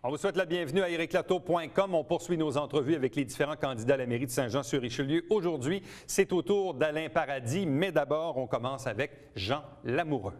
On vous souhaite la bienvenue à ericlato.com. On poursuit nos entrevues avec les différents candidats à la mairie de Saint-Jean-sur-Richelieu. Aujourd'hui, c'est au tour d'Alain Paradis, mais d'abord, on commence avec Jean Lamoureux.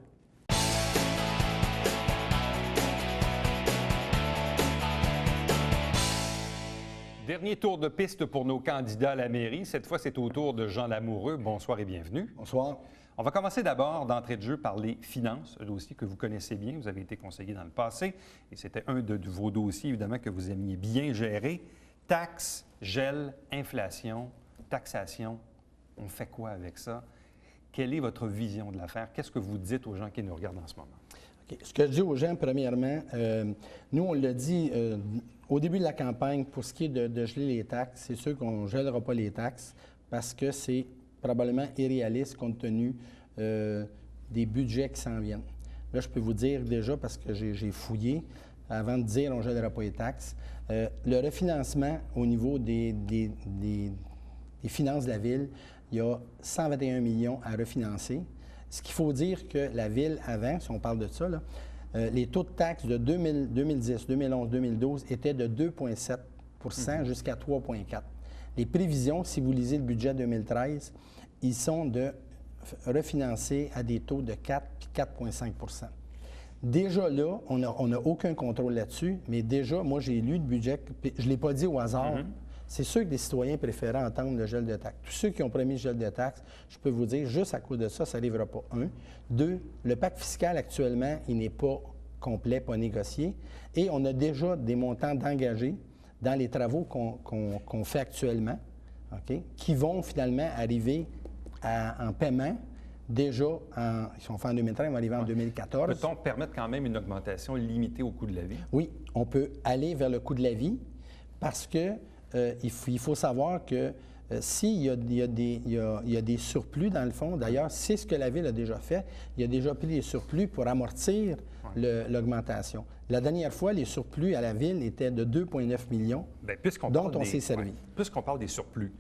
Dernier tour de piste pour nos candidats à la mairie. Cette fois, c'est au tour de Jean Lamoureux. Bonsoir et bienvenue. Bonsoir. On va commencer d'abord, d'entrée de jeu, par les finances, un dossier que vous connaissez bien. Vous avez été conseiller dans le passé et c'était un de vos dossiers, évidemment, que vous aimiez bien gérer. Taxes, gel, inflation, taxation. On fait quoi avec ça? Quelle est votre vision de l'affaire? Qu'est-ce que vous dites aux gens qui nous regardent en ce moment? Okay. Ce que je dis aux gens, premièrement, nous, on l'a dit au début de la campagne, pour ce qui est de geler les taxes, c'est sûr qu'on ne gèlera pas les taxes parce que c'est probablement irréaliste compte tenu des budgets qui s'en viennent. Là, je peux vous dire déjà, parce que j'ai fouillé, avant de dire on ne gèlera pas les taxes, le refinancement au niveau des finances de la Ville, il y a 121 millions à refinancer. Ce qu'il faut dire que la Ville, avant, si on parle de ça, là, les taux de taxes de 2010, 2011, 2012 étaient de 2,7 jusqu'à 3,4. Les prévisions, si vous lisez le budget 2013, ils sont de refinancer à des taux de 4 et 4,5 %. Déjà là, on n'a aucun contrôle là-dessus, mais déjà, moi, j'ai lu le budget, je ne l'ai pas dit au hasard. C'est sûr que les citoyens préféraient entendre le gel de taxes. Tous ceux qui ont promis le gel de taxes, je peux vous dire, juste à cause de ça, ça n'arrivera pas. Un. Deux, le pacte fiscal actuellement, il n'est pas complet, pas négocié, et on a déjà des montants d'engagés dans les travaux qu'on fait actuellement, okay, qui vont finalement arriver en paiement. Déjà, ils sont faits en 2013, ils vont arriver en 2014. Peut-on permettre quand même une augmentation limitée au coût de la vie? Oui, on peut aller vers le coût de la vie parce que il faut savoir que s'il y a des surplus dans le fond, d'ailleurs, c'est ce que la Ville a déjà fait, il a déjà pris les surplus pour amortir l'augmentation. La dernière fois, les surplus à la Ville étaient de 2,9 millions, dont on s'est servi. Puisqu'on parle des surplus,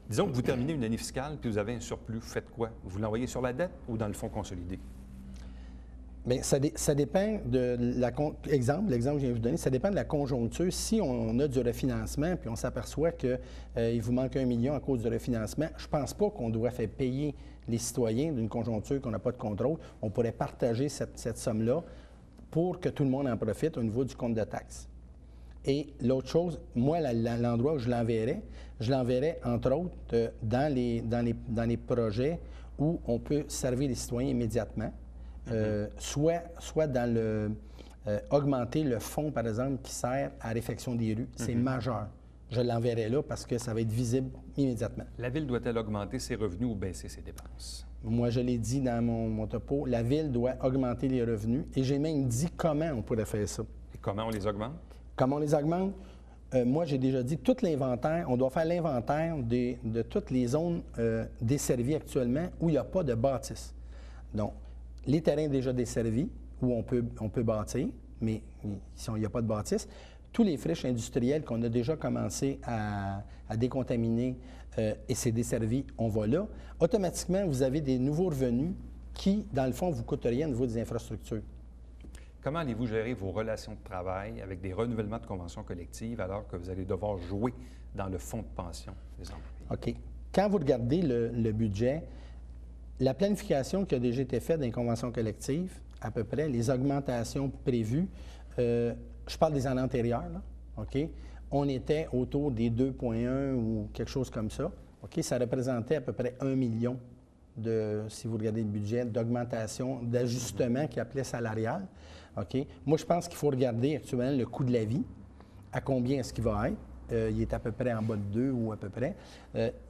disons que vous terminez une année fiscale puis vous avez un surplus, vous faites quoi? Vous l'envoyez sur la dette ou dans le fonds consolidé? Bien, ça dépend de l'exemple que je viens de vous donner, ça dépend de la conjoncture. Si on a du refinancement puis on s'aperçoit qu'il vous manque 1 million à cause du refinancement, je ne pense pas qu'on doit faire payer les citoyens d'une conjoncture qu'on n'a pas de contrôle. On pourrait partager cette somme-là pour que tout le monde en profite au niveau du compte de taxes. Et l'autre chose, moi, l'endroit où je l'enverrais, entre autres, dans les projets où on peut servir les citoyens immédiatement. Soit dans augmenter le fonds, par exemple, qui sert à la réfection des rues. C'est majeur. Je l'enverrai là parce que ça va être visible immédiatement. La Ville doit-elle augmenter ses revenus ou baisser ses dépenses? Moi, je l'ai dit dans mon topo, la Ville doit augmenter les revenus et j'ai même dit comment on pourrait faire ça. Et comment on les augmente? Comment on les augmente? Moi, j'ai déjà dit, tout l'inventaire, on doit faire l'inventaire de toutes les zones desservies actuellement où il n'y a pas de bâtisse. Donc, les terrains déjà desservis, où on peut bâtir, mais il n'y a pas de bâtisse. Tous les friches industrielles qu'on a déjà commencé à décontaminer et c'est desservi, on va là. Automatiquement, vous avez des nouveaux revenus qui, dans le fond, vous coûtent rien au niveau des infrastructures. Comment allez-vous gérer vos relations de travail avec des renouvellements de conventions collectives alors que vous allez devoir jouer dans le fonds de pension des employés? OK. Quand vous regardez le budget, la planification qui a déjà été faite dans les conventions collectives, à peu près, les augmentations prévues, je parle des années antérieures, là, OK? On était autour des 2,1 ou quelque chose comme ça. OK? Ça représentait à peu près 1 million si vous regardez le budget, d'augmentation, d'ajustement qui appelait salarial. OK? Moi, je pense qu'il faut regarder actuellement le coût de la vie, à combien est-ce qu'il va être. Il est à peu près en bas de 2 ou à peu près.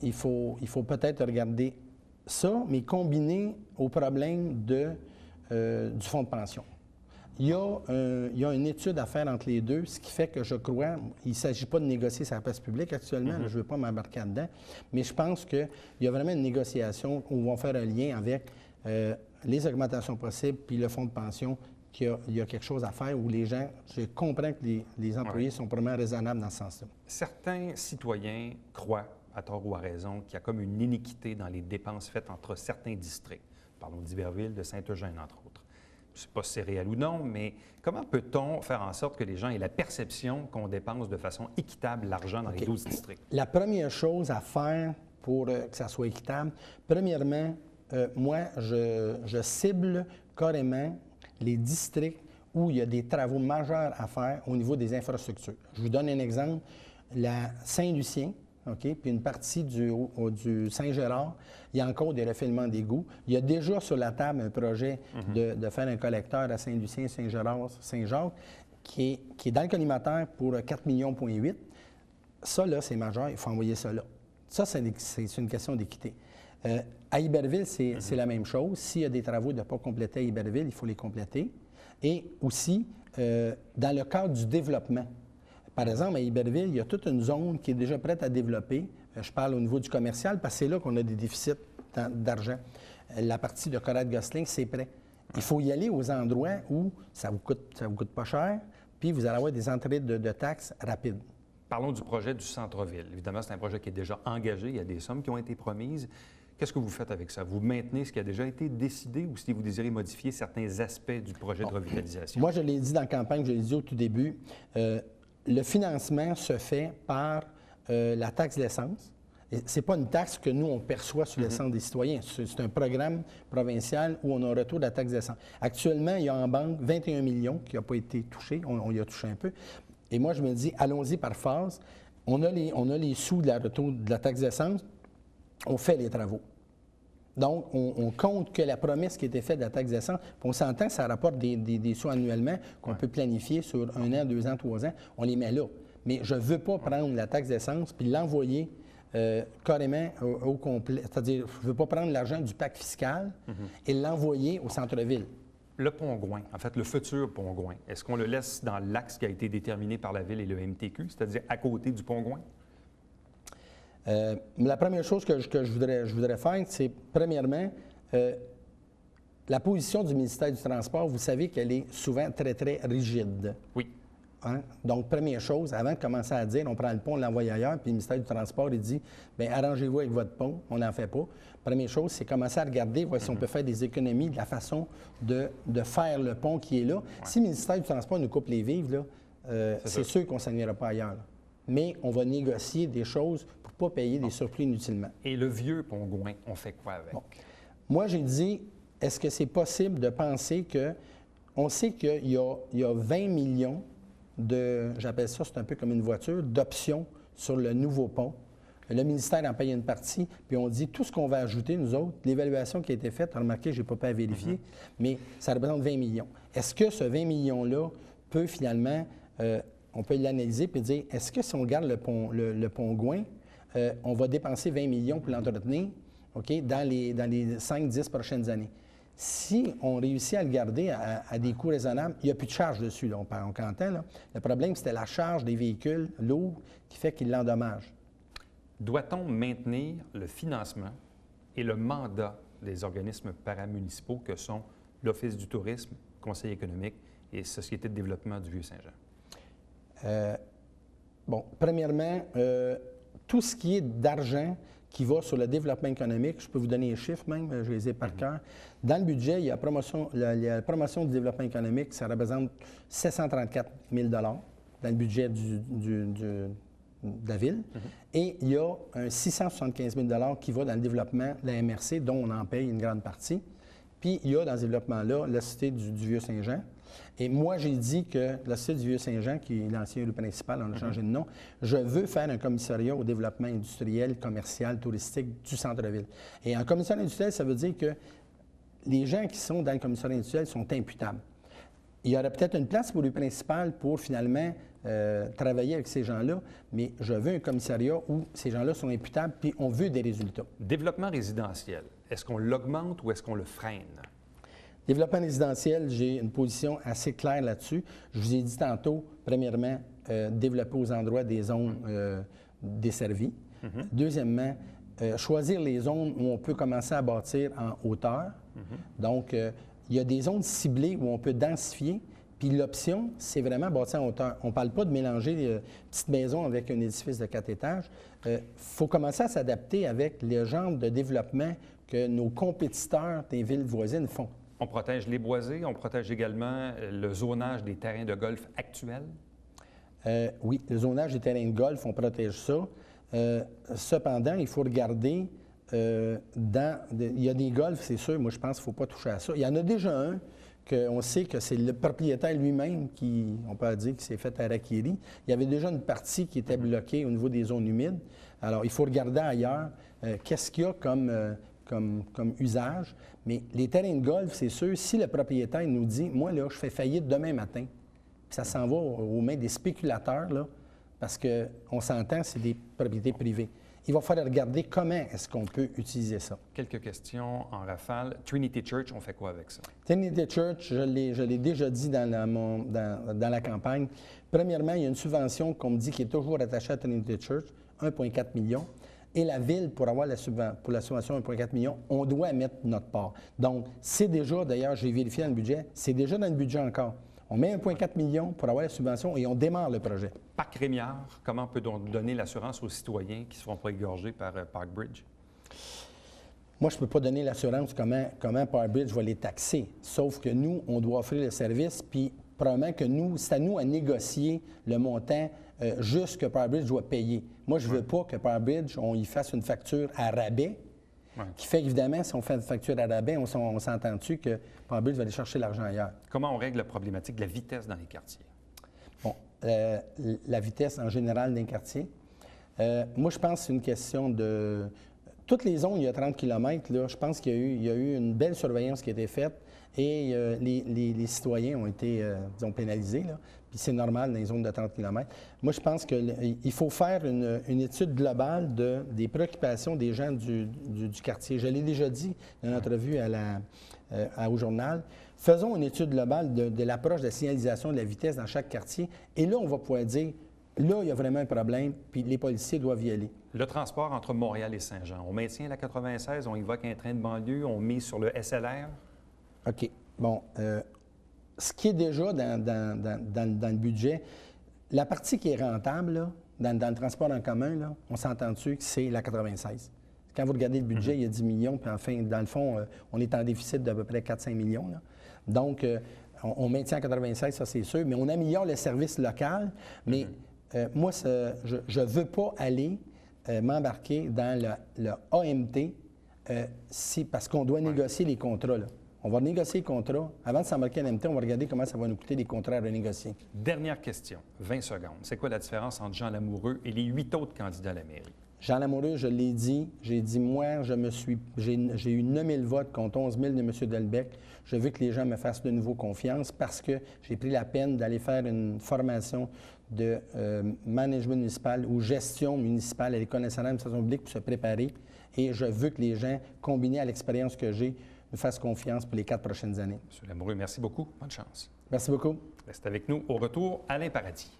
Il faut peut-être regarder ça, mais combiné au problème du fonds de pension. Il y a une étude à faire entre les deux, ce qui fait que je crois, il ne s'agit pas de négocier sur la place publique actuellement, là, je ne veux pas m'embarquer là-dedans, mais je pense qu'il y a vraiment une négociation où on va faire un lien avec les augmentations possibles puis le fonds de pension, qu'il y a quelque chose à faire où les gens, je comprends que les employés sont vraiment raisonnables dans ce sens-là. Certains citoyens croient, à tort ou à raison, qu'il y a comme une iniquité dans les dépenses faites entre certains districts. Parlons d'Iberville, de Saint-Eugène, entre autres. sais pas si c'est réel ou non, mais comment peut-on faire en sorte que les gens aient la perception qu'on dépense de façon équitable l'argent dans les 12 districts? La première chose à faire pour que ça soit équitable, premièrement, moi, je cible carrément les districts où il y a des travaux majeurs à faire au niveau des infrastructures. Je vous donne un exemple. La Saint-Lucien, OK, puis une partie du Saint-Gérard, il y a encore des refoulements d'égouts. Il y a déjà sur la table un projet de faire un collecteur à Saint-Lucien, Saint-Gérard, Saint-Jacques, qui est dans le collimateur pour 4,8 millions. Ça, là, c'est majeur, il faut envoyer ça là. Ça, c'est une question d'équité. À Iberville, c'est la même chose. S'il y a des travaux de ne pas compléter à Iberville, il faut les compléter. Et aussi, dans le cadre du développement. Par exemple, à Iberville, il y a toute une zone qui est déjà prête à développer. Je parle au niveau du commercial, parce que c'est là qu'on a des déficits d'argent. La partie de Corrèze-Gosselin, c'est prêt. Il faut y aller aux endroits où ça vous coûte pas cher, puis vous allez avoir des entrées de taxes rapides. Parlons du projet du centre-ville. Évidemment, c'est un projet qui est déjà engagé. Il y a des sommes qui ont été promises. Qu'est-ce que vous faites avec ça? Vous maintenez ce qui a déjà été décidé ou si vous désirez modifier certains aspects du projet de revitalisation? Moi, je l'ai dit dans la campagne, je l'ai dit au tout début, le financement se fait par la taxe d'essence. Ce n'est pas une taxe que nous, on perçoit sur l'essence des citoyens. C'est un programme provincial où on a un retour de la taxe d'essence. Actuellement, il y a en banque 21 millions qui n'ont pas été touchés. On y a touché un peu. Et moi, je me dis, allons-y par phase. On a les sous de la retour de la taxe d'essence. On fait les travaux. Donc, on compte que la promesse qui était faite de la taxe d'essence, puis on s'entend que ça rapporte des sous annuellement qu'on peut planifier sur 1 an, 2 ans, 3 ans. On les met là. Mais je ne veux pas prendre la taxe d'essence puis l'envoyer carrément au complet. C'est-à-dire, je ne veux pas prendre l'argent du pacte fiscal et l'envoyer au centre-ville. Le pont-Gouin, en fait, le futur pont-Gouin, est-ce qu'on le laisse dans l'axe qui a été déterminé par la Ville et le MTQ, c'est-à-dire à côté du pont-Gouin? La première chose que je voudrais faire, c'est, premièrement, la position du ministère du Transport, vous savez qu'elle est souvent très, très rigide. Oui. Hein? Donc, première chose, avant de commencer à dire, on prend le pont, on l'envoie ailleurs, puis le ministère du Transport, il dit, bien, arrangez-vous avec votre pont, on n'en fait pas. Première chose, c'est commencer à regarder, voir si on peut faire des économies de la façon de faire le pont qui est là. Ouais. Si le ministère du Transport nous coupe les vivres, là, c'est sûr qu'on ne s'en ira pas ailleurs. Là. Mais on va négocier des choses pour ne pas payer des surplus inutilement. Et le vieux pont-Gouin, on fait quoi avec? Bon. Moi, j'ai dit, est-ce que c'est possible de penser que... On sait qu'il y a 20 millions j'appelle ça, c'est un peu comme une voiture, d'options sur le nouveau pont. Le ministère en paye une partie, puis on dit tout ce qu'on va ajouter, nous autres, l'évaluation qui a été faite, remarquez, je n'ai pas pu à vérifier, mais ça représente 20 millions. Est-ce que ce 20 millions-là peut finalement, on peut l'analyser et dire, est-ce que si on regarde le pont Gouin, on va dépenser 20 millions pour l'entretenir, OK, dans les 5-10 prochaines années? Si on réussit à le garder à des coûts raisonnables, il n'y a plus de charge dessus, là, on entend. Là. Le problème, c'était la charge des véhicules lourds qui fait qu'ils l'endommagent. Doit-on maintenir le financement et le mandat des organismes paramunicipaux que sont l'Office du tourisme, Conseil économique et Société de développement du Vieux-Saint-Jean? Bon, premièrement, tout ce qui est d'argent qui va sur le développement économique, je peux vous donner les chiffres même, je les ai par cœur. Dans le budget, il y a la promotion du développement économique, ça représente 734 000 dans le budget de la Ville. Et il y a un 675 000 qui va dans le développement de la MRC, dont on en paye une grande partie. Puis il y a dans ce développement-là la Cité du Vieux-Saint-Jean. Et moi, j'ai dit que la Cité du Vieux-Saint-Jean, qui est l'ancien rue principal, on a changé de nom, je veux faire un commissariat au développement industriel, commercial, touristique du centre-ville. Et en commissariat industriel, ça veut dire que les gens qui sont dans le commissariat industriel sont imputables. Il y aurait peut-être une place pour rue principal pour finalement travailler avec ces gens-là, mais je veux un commissariat où ces gens-là sont imputables, puis on veut des résultats. Développement résidentiel, est-ce qu'on l'augmente ou est-ce qu'on le freine? Développement résidentiel, j'ai une position assez claire là-dessus. Je vous ai dit tantôt, premièrement, développer aux endroits des zones desservies. Deuxièmement, choisir les zones où on peut commencer à bâtir en hauteur. Donc, il y a des zones ciblées où on peut densifier. Puis l'option, c'est vraiment bâtir en hauteur. On ne parle pas de mélanger petite maison avec un édifice de 4 étages. Il faut commencer à s'adapter avec le genre de développement que nos compétiteurs des villes voisines font. On protège les boisés, on protège également le zonage des terrains de golf actuels? Oui, le zonage des terrains de golf, on protège ça. Cependant, il faut regarder, il y a des golfs, c'est sûr, moi je pense qu'il ne faut pas toucher à ça. Il y en a déjà un qu'on sait que c'est le propriétaire lui-même qui, on peut dire, qui s'est fait harakiri. Il y avait déjà une partie qui était bloquée au niveau des zones humides. Alors, il faut regarder ailleurs qu'est-ce qu'il y a comme usage. Mais les terrains de golf, c'est sûr, si le propriétaire nous dit, moi, là, je fais faillite demain matin, puis ça s'en va aux mains des spéculateurs, là, parce qu'on s'entend, c'est des propriétés privées. Il va falloir regarder comment est-ce qu'on peut utiliser ça. Quelques questions en rafale. Trinity Church, on fait quoi avec ça? Trinity Church, je l'ai déjà dit dans la campagne. Premièrement, il y a une subvention qu'on me dit qui est toujours attachée à Trinity Church, 1,4 million. Et la Ville, pour avoir la subvention 1,4 million, on doit mettre notre part. Donc, c'est déjà, d'ailleurs, j'ai vérifié dans le budget, c'est déjà dans le budget encore. On met 1,4 million pour avoir la subvention et on démarre le projet. Parc Rémiard, comment peut-on donner l'assurance aux citoyens qui ne seront pas égorgés par Parkbridge? Moi, je ne peux pas donner l'assurance comment Parkbridge va les taxer. Sauf que nous, on doit offrir le service, puis probablement que nous, c'est à nous à négocier le montant juste que Parkbridge doit payer. Moi, je ne veux pas que Parkbridge, on y fasse une facture à rabais, qui fait qu'évidemment, si on fait une facture à rabais, on s'entend-tu que Parkbridge va aller chercher l'argent ailleurs. Comment on règle la problématique de la vitesse dans les quartiers? Bon, la vitesse en général dans les quartiers. Moi, je pense que c'est une question de... Toutes les zones, il y a 30 km, là, je pense qu'il y a eu une belle surveillance qui a été faite et les citoyens ont été, disons, pénalisés, là. Puis c'est normal dans les zones de 30 km. Moi, je pense qu'il faut faire une étude globale des préoccupations des gens du quartier. Je l'ai déjà dit dans notre revue au journal. Faisons une étude globale de l'approche de la signalisation de la vitesse dans chaque quartier. Et là, on va pouvoir dire, là, il y a vraiment un problème, puis les policiers doivent y aller. Le transport entre Montréal et Saint-Jean, on maintient la 96, on évoque un train de banlieue, on mise sur le SLR? OK. Bon, ce qui est déjà dans le budget, la partie qui est rentable, là, dans le transport en commun, là, on s'entend-tu que c'est la 96? Quand vous regardez le budget, il y a 10 millions, puis enfin, dans le fond, on est en déficit d'à peu près 4-5 millions. Là. Donc, on maintient en 96, ça c'est sûr, mais on améliore le service local. Mais moi, je ne veux pas aller m'embarquer dans le AMT parce qu'on doit négocier les contrats. Là. On va négocier les contrats. Avant de s'embarquer en AMT, on va regarder comment ça va nous coûter les contrats à renégocier. Dernière question, 20 secondes. C'est quoi la différence entre Jean Lamoureux et les 8 autres candidats à la mairie? Jean Lamoureux, je l'ai dit, j'ai dit, moi, j'ai eu 9 000 votes contre 11 000 de M. Delbecq. Je veux que les gens me fassent de nouveau confiance parce que j'ai pris la peine d'aller faire une formation de management municipal ou gestion municipale à l'École nationale d'administration publique pour se préparer. Et je veux que les gens, combinés à l'expérience que j'ai, me fassent confiance pour les 4 prochaines années. M. Lamoureux, merci beaucoup. Bonne chance. Merci beaucoup. Restez avec nous. Au retour, Alain Paradis.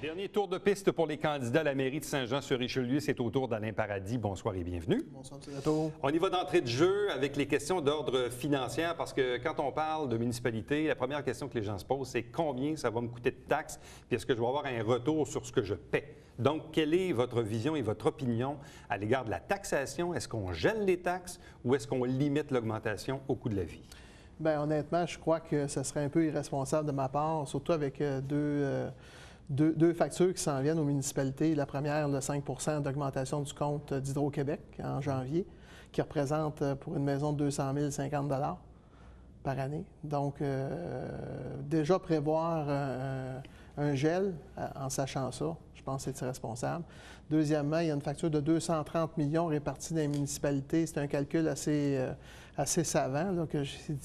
Dernier tour de piste pour les candidats à la mairie de Saint-Jean-sur-Richelieu. C'est au tour d'Alain Paradis. Bonsoir et bienvenue. Bonsoir, M. Nadeau. On y va d'entrée de jeu avec les questions d'ordre financier parce que quand on parle de municipalité, la première question que les gens se posent, c'est combien ça va me coûter de taxes puis est-ce que je vais avoir un retour sur ce que je paie? Donc, quelle est votre vision et votre opinion à l'égard de la taxation? Est-ce qu'on gèle les taxes ou est-ce qu'on limite l'augmentation au coût de la vie? Bien, honnêtement, je crois que ce serait un peu irresponsable de ma part, surtout avec deux factures qui s'en viennent aux municipalités. La première, le 5 d'augmentation du compte d'Hydro-Québec en janvier, qui représente pour une maison de 200 000 50 $ par année. Donc, déjà prévoir un gel en sachant ça. Je pense que c'est irresponsable. Deuxièmement, il y a une facture de 230 millions répartie dans les municipalités. C'est un calcul assez savant, là,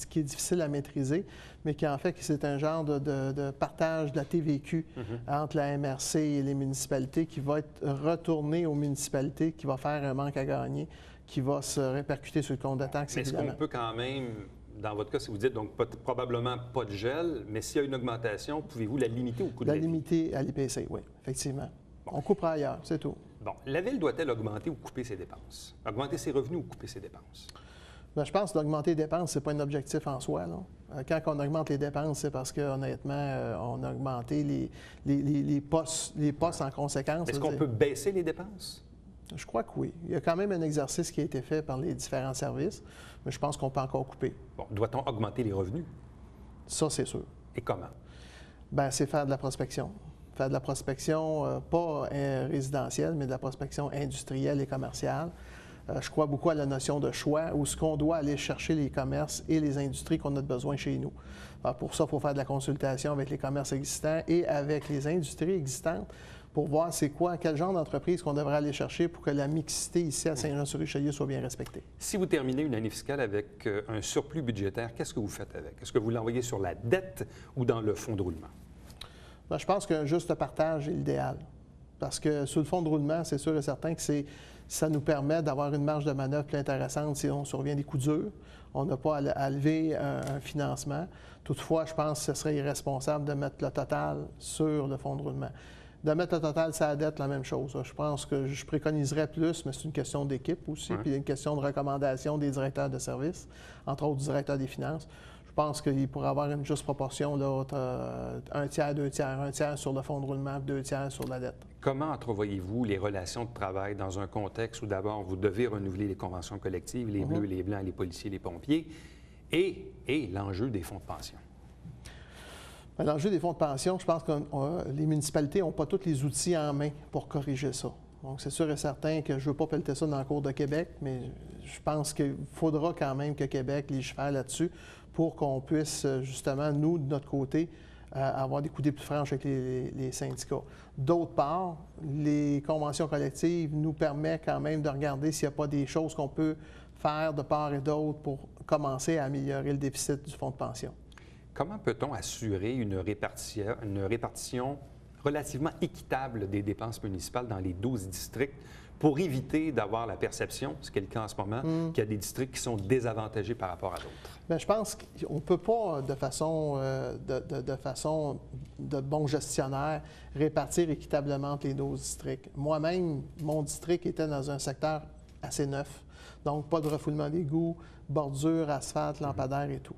qui est difficile à maîtriser, mais qui en fait que c'est un genre de partage de la TVQ entre la MRC et les municipalités qui va être retourné aux municipalités, qui va faire un manque à gagner, qui va se répercuter sur le compte de taxes. Mais est-ce qu'on peut quand même, dans votre cas, si vous dites donc probablement pas de gel, mais s'il y a une augmentation, pouvez-vous la limiter au coût de la vie? La limiter à l'IPC, oui, effectivement. Bon. On coupera ailleurs, c'est tout. Bon. La Ville doit-elle augmenter ou couper ses dépenses? Augmenter ses revenus ou couper ses dépenses? Bien, je pense que d'augmenter les dépenses, ce n'est pas un objectif en soi, là. Quand on augmente les dépenses, c'est parce qu'honnêtement, on a augmenté les postes en conséquence. Est-ce qu'on peut baisser les dépenses? Je crois que oui. Il y a quand même un exercice qui a été fait par les différents services, mais je pense qu'on peut encore couper. Bon, doit-on augmenter les revenus? Ça, c'est sûr. Et comment? Bien, c'est faire de la prospection. Faire de la prospection, pas résidentielle, mais de la prospection industrielle et commerciale. Je crois beaucoup à la notion de choix, où ce qu'on doit aller chercher les commerces et les industries qu'on a besoin chez nous. Alors pour ça, il faut faire de la consultation avec les commerces existants et avec les industries existantes pour voir c'est quoi, quel genre d'entreprise qu'on devrait aller chercher pour que la mixité ici à Saint-Jean-sur-Richelieu soit bien respectée. Si vous terminez une année fiscale avec un surplus budgétaire, qu'est-ce que vous faites avec? Est-ce que vous l'envoyez sur la dette ou dans le fonds de roulement? Bien, je pense qu'un juste partage est l'idéal. Parce que sur le fonds de roulement, c'est sûr et certain que ça nous permet d'avoir une marge de manœuvre plus intéressante si on survient des coups durs. On n'a pas à lever un financement. Toutefois, je pense que ce serait irresponsable de mettre le total sur le fonds de roulement. De mettre le total sur la dette, la même chose. Je pense que je préconiserais plus, mais c'est une question d'équipe aussi, puis une question de recommandation des directeurs de services, entre autres du directeur des finances. Je pense qu'il pourrait avoir une juste proportion, là, un tiers, deux tiers, un tiers sur le fonds de roulement, deux tiers sur la dette. Comment entrevoyez-vous les relations de travail dans un contexte où d'abord vous devez renouveler les conventions collectives, les bleus, les blancs, les policiers, les pompiers, et l'enjeu des fonds de pension? L'enjeu des fonds de pension, je pense que les municipalités n'ont pas tous les outils en main pour corriger ça. Donc, c'est sûr et certain que je ne veux pas pelleter ça dans la Cour de Québec, mais je pense qu'il faudra quand même que Québec légifère là-dessus pour qu'on puisse, justement, nous, de notre côté, avoir des coudées plus franches avec les syndicats. D'autre part, les conventions collectives nous permettent quand même de regarder s'il n'y a pas des choses qu'on peut faire de part et d'autre pour commencer à améliorer le déficit du fonds de pension. Comment peut-on assurer une répartition relativement équitable des dépenses municipales dans les 12 districts pour éviter d'avoir la perception, ce qui est le cas en ce moment, qu'il y a des districts qui sont désavantagés par rapport à d'autres? Bien, je pense qu'on ne peut pas, de façon de bon gestionnaire, répartir équitablement entre les 12 districts. Moi-même, mon district était dans un secteur assez neuf, donc pas de refoulement d'égouts, bordure, asphalte, lampadaire et tout.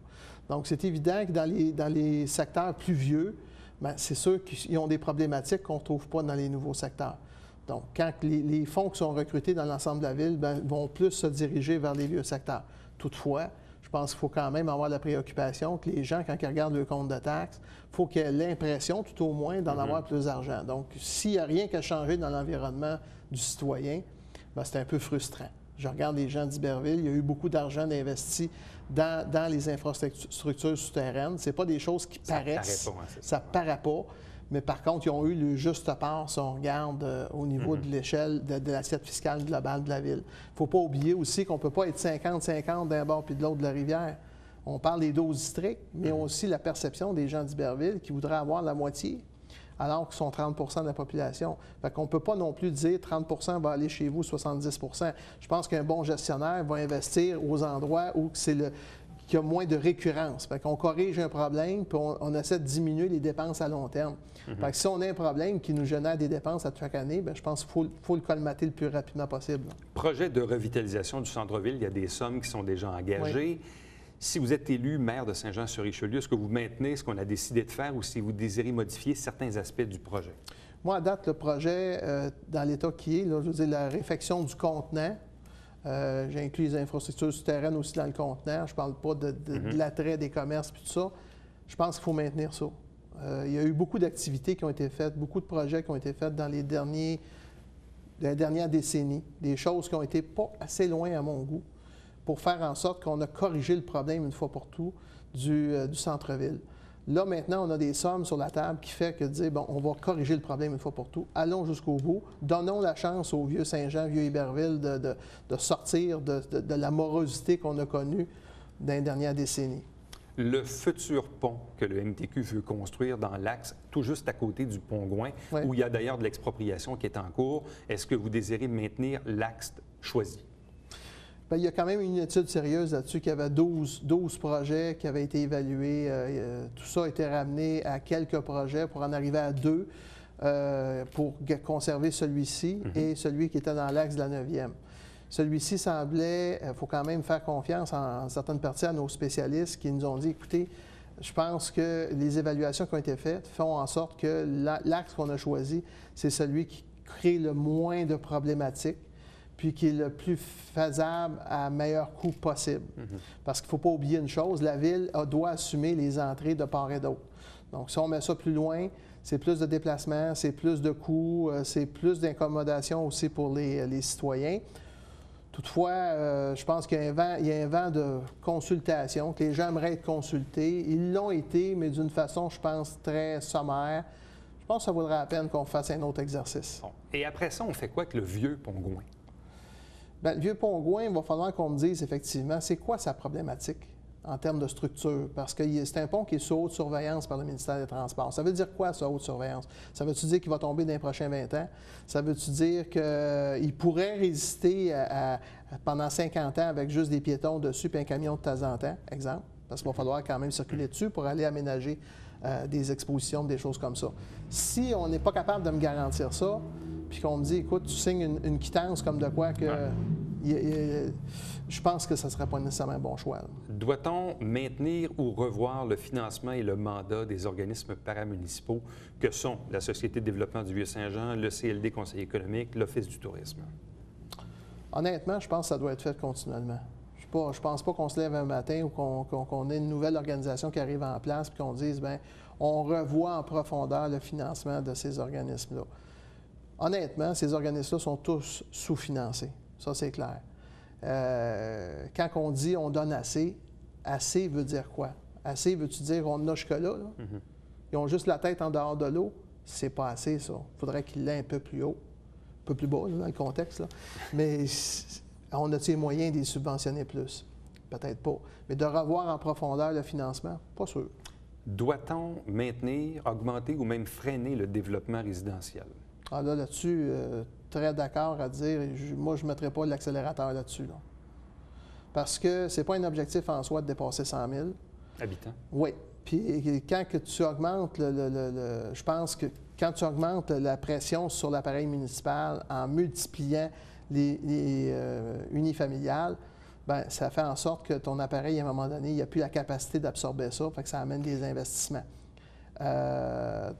Donc, c'est évident que dans les secteurs plus vieux, bien, c'est sûr qu'ils ont des problématiques qu'on ne trouve pas dans les nouveaux secteurs. Donc, quand les fonds qui sont recrutés dans l'ensemble de la ville bien, vont plus se diriger vers les vieux secteurs. Toutefois, je pense qu'il faut quand même avoir la préoccupation que les gens, quand ils regardent le compte de taxes, il faut qu'ils aient l'impression, tout au moins, d'en avoir plus d'argent. Donc, s'il n'y a rien qu'à changer dans l'environnement du citoyen, bien, c'est un peu frustrant. Je regarde les gens d'Iberville, il y a eu beaucoup d'argent investi dans les infrastructures souterraines. Ce n'est pas des choses qui paraissent. Ça ne paraît pas. Mais par contre, ils ont eu le juste part si on regarde au niveau de l'échelle de l'assiette fiscale globale de la ville. Il ne faut pas oublier aussi qu'on ne peut pas être 50-50 d'un bord puis de l'autre de la rivière. On parle des 12 districts, mais aussi la perception des gens d'Iberville qui voudraient avoir la moitié, alors qu'ils sont 30 de la population. Fait qu'on ne peut pas non plus dire 30 va aller chez vous, 70 Je pense qu'un bon gestionnaire va investir aux endroits où qu'il y a moins de récurrence. Fait qu'on corrige un problème, puis on essaie de diminuer les dépenses à long terme. Fait que si on a un problème qui nous génère des dépenses à chaque année, bien, je pense qu'il faut le colmater le plus rapidement possible. Projet de revitalisation du centre-ville, il y a des sommes qui sont déjà engagées. Oui. Si vous êtes élu maire de Saint-Jean-sur-Richelieu, est-ce que vous maintenez ce qu'on a décidé de faire ou si vous désirez modifier certains aspects du projet? Moi, à date, le projet, dans l'état qui est, là, je veux dire, la réfection du contenant, j'ai inclus les infrastructures souterraines aussi dans le contenant. Je ne parle pas de l'attrait des commerces et tout ça. Je pense qu'il faut maintenir ça. Il y a eu beaucoup d'activités qui ont été faites, beaucoup de projets qui ont été faits dans les dernières décennies, des choses qui ont été pas assez loin à mon goût, pour faire en sorte qu'on a corrigé le problème une fois pour tout du centre-ville. Là, maintenant, on a des sommes sur la table qui fait que dire, bon, on va corriger le problème une fois pour tout. Allons jusqu'au bout. Donnons la chance au vieux Saint-Jean, vieux Iberville de sortir de la morosité qu'on a connue dans les dernières décennies. Le futur pont que le MTQ veut construire dans l'axe, tout juste à côté du pont Gouin, Ouais. où il y a d'ailleurs de l'expropriation qui est en cours, est-ce que vous désirez maintenir l'axe choisi? Bien, il y a quand même une étude sérieuse là-dessus qui avait 12 projets qui avaient été évalués. Tout ça a été ramené à quelques projets pour en arriver à 2 pour conserver celui-ci et celui qui était dans l'axe de la 9e. Celui-ci semblait, il faut quand même faire confiance en certaines parties à nos spécialistes qui nous ont dit, écoutez, je pense que les évaluations qui ont été faites font en sorte que l'axe qu'on a choisi, c'est celui qui crée le moins de problématiques, puis qui est le plus faisable à meilleur coût possible. Parce qu'il ne faut pas oublier une chose, la Ville doit assumer les entrées de part et d'autre. Donc, si on met ça plus loin, c'est plus de déplacements, c'est plus de coûts, c'est plus d'incommodation aussi pour les citoyens. Toutefois, je pense qu'il y a un vent de consultation, que les gens aimeraient être consultés. Ils l'ont été, mais d'une façon, je pense, très sommaire. Je pense que ça vaudrait la peine qu'on fasse un autre exercice. Bon. Et après ça, on fait quoi avec le vieux pont Gouin? Bien, le vieux pont Gouin, il va falloir qu'on me dise effectivement, c'est quoi sa problématique en termes de structure? Parce que c'est un pont qui est sous haute surveillance par le ministère des Transports. Ça veut dire quoi, sous haute surveillance? Ça veut-tu dire qu'il va tomber dans les prochains 20 ans? Ça veut-tu dire qu'il pourrait résister pendant 50 ans avec juste des piétons dessus et un camion de temps en temps, exemple? Parce qu'il va falloir quand même circuler dessus pour aller aménager des expositions, des choses comme ça. Si on n'est pas capable de me garantir ça, puis qu'on me dit, écoute, tu signes une quittance comme de quoi que... je pense que ça ne serait pas nécessairement un bon choix. Doit-on maintenir ou revoir le financement et le mandat des organismes paramunicipaux que sont la Société de développement du Vieux-Saint-Jean, le CLD Conseil économique, l'Office du tourisme? Honnêtement, je pense que ça doit être fait continuellement. Je ne pense pas qu'on se lève un matin ou qu'on ait une nouvelle organisation qui arrive en place et qu'on dise, bien, on revoit en profondeur le financement de ces organismes-là. Honnêtement, ces organismes-là sont tous sous-financés. Ça, c'est clair. Quand on dit on donne assez, assez veut dire quoi? Assez veut-tu dire on en a jusque-là? Là? Ils ont juste la tête en dehors de l'eau? C'est pas assez, ça. Il faudrait qu'il l'aient un peu plus haut, un peu plus bas, là, dans le contexte. Là. Mais on a-t-il les moyens de les subventionner plus? Peut-être pas. Mais de revoir en profondeur le financement, pas sûr. Doit-on maintenir, augmenter ou même freiner le développement résidentiel? Ah, là-dessus, très d'accord à dire, moi, je ne mettrais pas l'accélérateur là-dessus. Là. Parce que ce n'est pas un objectif en soi de dépasser 100 000. Habitants? Oui. Puis quand que tu augmentes, je pense que quand tu augmentes la pression sur l'appareil municipal en multipliant les unifamiliales, bien, ça fait en sorte que ton appareil, à un moment donné, il n'y a plus la capacité d'absorber ça, fait que ça amène des investissements.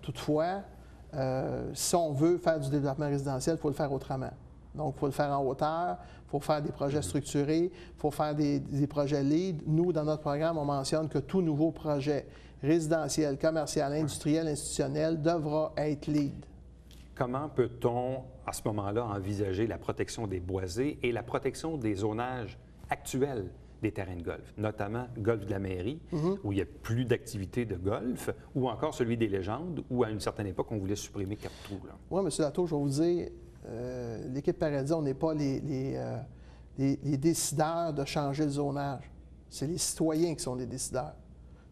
Toutefois, si on veut faire du développement résidentiel, il faut le faire autrement. Donc, il faut le faire en hauteur, il faut faire des projets structurés, il faut faire des projets lead. Nous, dans notre programme, on mentionne que tout nouveau projet résidentiel, commercial, industriel, institutionnel devra être lead. Comment peut-on, à ce moment-là, envisager la protection des boisés et la protection des zonages actuels des terrains de golf, notamment golf de la mairie, où il n'y a plus d'activité de golf, ou encore celui des légendes, où à une certaine époque, on voulait supprimer Cap-Trou? Oui, M. Latour, je vais vous dire, l'équipe Paradis, on n'est pas les décideurs de changer le zonage. C'est les citoyens qui sont les décideurs.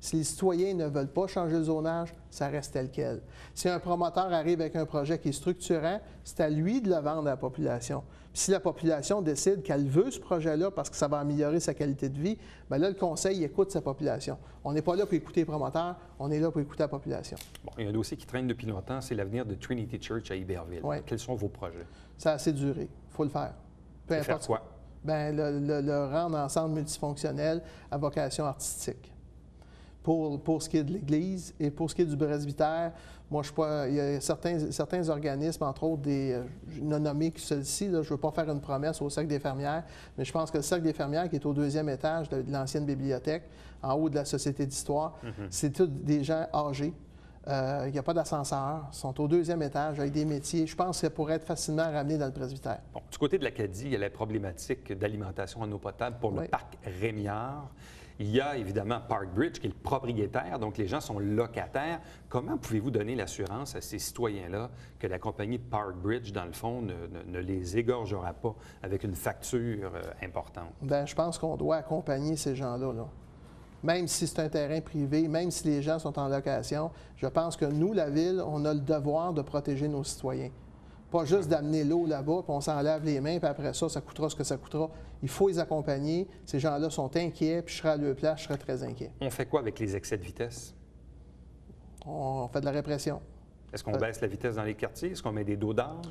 Si les citoyens ne veulent pas changer le zonage, ça reste tel quel. Si un promoteur arrive avec un projet qui est structurant, c'est à lui de le vendre à la population. Puis si la population décide qu'elle veut ce projet-là parce que ça va améliorer sa qualité de vie, bien là, le conseil écoute sa population. On n'est pas là pour écouter les promoteurs, on est là pour écouter la population. Bon, il y a un dossier qui traîne depuis longtemps, c'est l'avenir de Trinity Church à Iberville. Ouais. Quels sont vos projets? Ça a assez duré. Il faut le faire. Peu Et faire importe quoi? Bien, le rendre en centre multifonctionnel à vocation artistique. Pour ce qui est de l'Église et pour ce qui est du presbytère, moi, je suis pas. Il y a certains organismes, entre autres des non nommés que celle-ci, je ne veux pas faire une promesse au Cercle des fermières, mais je pense que le Cercle des fermières, qui est au 2e étage de l'ancienne bibliothèque, en haut de la Société d'histoire, c'est tous des gens âgés. Il n'y a pas d'ascenseur, ils sont au 2e étage avec des métiers. Je pense que ça pourrait être facilement ramené dans le presbytère. Bon, du côté de l'Acadie, il y a la problématique d'alimentation en eau potable pour le parc Rémiard. Il y a évidemment Parkbridge qui est le propriétaire, donc les gens sont locataires. Comment pouvez-vous donner l'assurance à ces citoyens-là que la compagnie Parkbridge, dans le fond, ne les égorgera pas avec une facture importante? Bien, je pense qu'on doit accompagner ces gens-là, là. Même si c'est un terrain privé, même si les gens sont en location, je pense que nous, la Ville, on a le devoir de protéger nos citoyens. Pas juste d'amener l'eau là-bas, puis on s'en lave les mains, puis après ça, ça coûtera ce que ça coûtera. Il faut les accompagner. Ces gens-là sont inquiets, puis je serais à leur place, je serais très inquiet. On fait quoi avec les excès de vitesse? On fait de la répression. Est-ce qu'on baisse la vitesse dans les quartiers? Est-ce qu'on met des dos d'âne?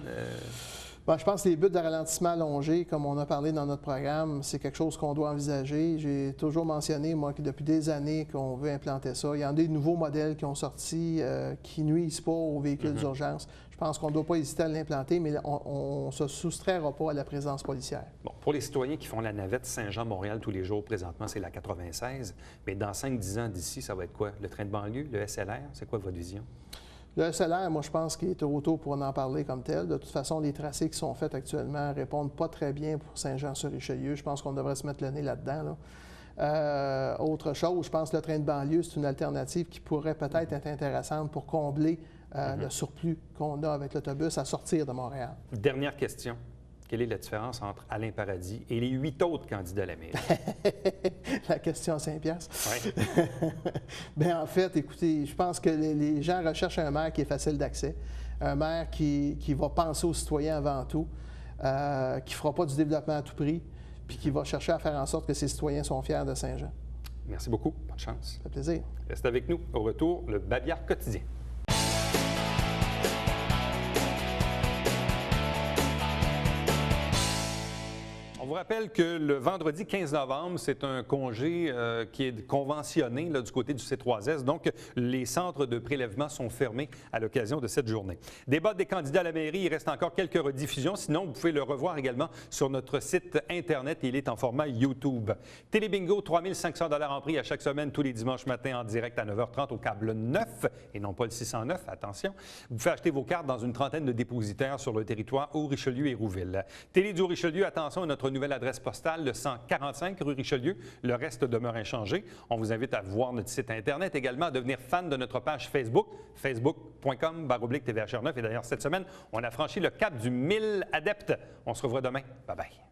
Bien, je pense que les buts de ralentissement allongé, comme on a parlé dans notre programme, c'est quelque chose qu'on doit envisager. J'ai toujours mentionné, moi, que depuis des années qu'on veut implanter ça. Il y en a des nouveaux modèles qui ont sorti qui nuisent pas aux véhicules d'urgence. Je pense qu'on ne doit pas hésiter à l'implanter, mais on ne se soustraira pas à la présence policière. Bon, pour les citoyens qui font la navette Saint-Jean-Montréal tous les jours, présentement, c'est la 96. Mais dans 5-10 ans d'ici, ça va être quoi? Le train de banlieue, le SLR? C'est quoi votre vision? Le SLR, moi, je pense qu'il est trop tôt pour en parler comme tel. De toute façon, les tracés qui sont faits actuellement ne répondent pas très bien pour Saint-Jean-sur-Richelieu. Je pense qu'on devrait se mettre le nez là-dedans. Autre chose, je pense que le train de banlieue, c'est une alternative qui pourrait peut-être être intéressante pour combler le surplus qu'on a avec l'autobus à sortir de Montréal. Dernière question. Quelle est la différence entre Alain Paradis et les 8 autres candidats à la mairie? La question à 5 piastres. Oui. Bien, en fait, écoutez, je pense que les gens recherchent un maire qui est facile d'accès, un maire qui va penser aux citoyens avant tout, qui ne fera pas du développement à tout prix, puis qui va chercher à faire en sorte que ses citoyens sont fiers de Saint-Jean. Merci beaucoup. Bonne chance. Ça fait plaisir. Restez avec nous. Au retour, le Babillard quotidien. On vous rappelle que le vendredi 15 novembre, c'est un congé qui est conventionné là, du côté du C3S. Donc, les centres de prélèvement sont fermés à l'occasion de cette journée. Débat des candidats à la mairie, il reste encore quelques rediffusions. Sinon, vous pouvez le revoir également sur notre site Internet. Il est en format YouTube. Télébingo, 3 500 $ en prix à chaque semaine, tous les dimanches matins en direct à 9h30 au câble 9 et non pas le 609. Attention. Vous pouvez acheter vos cartes dans une trentaine de dépositaires sur le territoire au Richelieu et Rouville. Télé du Richelieu, attention à notre nouvelle adresse postale, le 145 rue Richelieu. Le reste demeure inchangé. On vous invite à voir notre site Internet, également à devenir fan de notre page Facebook, facebook.com/TVHR9. Et d'ailleurs, cette semaine, on a franchi le cap du 1000 adeptes. On se revoit demain. Bye-bye.